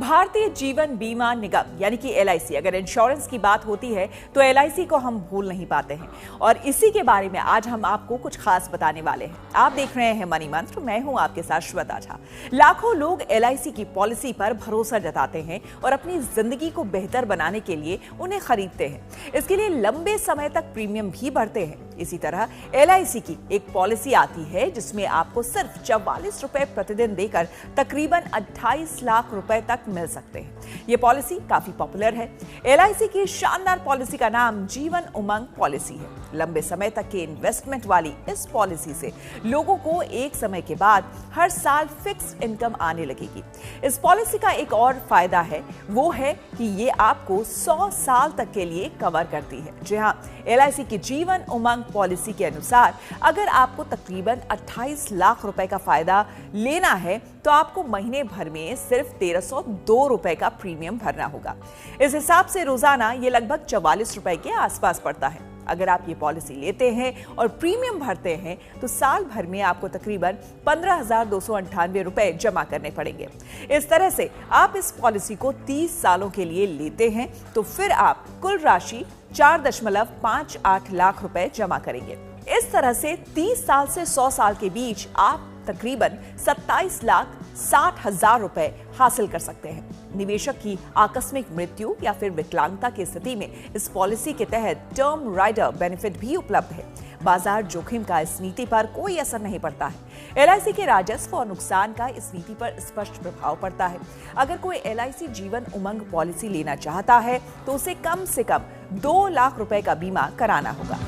भारतीय जीवन बीमा निगम यानी कि LIC, अगर इंश्योरेंस की बात होती है तो LIC को हम भूल नहीं पाते हैं और इसी के बारे में आज हम आपको कुछ खास बताने वाले हैं। आप देख रहे हैं मनी मंत्र, मैं हूं आपके साथ श्वेता झा। लाखों लोग LIC की पॉलिसी पर भरोसा जताते हैं और अपनी जिंदगी को बेहतर बनाने के लिए उन्हें खरीदते हैं। इसके लिए लंबे समय तक प्रीमियम भी भरते हैं। इसी तरह LIC की एक पॉलिसी आती है जिसमें आपको सिर्फ 44 रुपए प्रतिदिन देकर तकरीबन 28 लाख रुपए तक मिल सकते हैं। ये पॉलिसी काफी पॉपुलर है। LIC की शानदार पॉलिसी का नाम जीवन उमंग पॉलिसी है। लंबे समय तक के इन्वेस्टमेंट वाली इस पॉलिसी से लोगों को एक समय के बाद हर साल फिक्स्ड इनकम आने लगेगी। इस पॉलिसी का एक और फायदा है, वो है कि ये आपको 100 साल तक के लिए कवर करती है। जी हाँ, LIC की जीवन उमंग पॉलिसी के अनुसार अगर आपको तकरीबन 28 लाख रुपए का फायदा लेना है तो आपको महीने भर में सिर्फ 1302 रुपए का प्रीमियम भरना होगा। इस हिसाब से रोजाना ये लगभग 44 रुपए के आसपास पड़ता है। अगर आप ये पॉलिसी लेते हैं और प्रीमियम भरते हैं तो साल भर में आपको तकरीबन 15,298 रुपए जमा करने पड़ेंगे। इस तरह से आप इस पॉलिसी को 30 सालों के लिए लेते हैं तो फिर आप कुल राशि 4.58 लाख रुपए जमा करेंगे। इस तरह से 30 साल से 100 साल के बीच आप तकरीबन 27,60,000 रुपए हासिल कर सकते हैं। निवेशक की आकस्मिक मृत्यु या फिर विकलांगता की स्थिति में इस पॉलिसी के तहत टर्म राइडर बेनिफिट भी उपलब्ध है। बाजार जोखिम का इस नीति पर कोई असर नहीं पड़ता है। LIC के राजस्व और नुकसान का इस नीति पर स्पष्ट प्रभाव पड़ता है। अगर कोई LIC जीवन उमंग पॉलिसी लेना चाहता है तो उसे कम से कम 2 लाख रुपए का बीमा कराना होगा।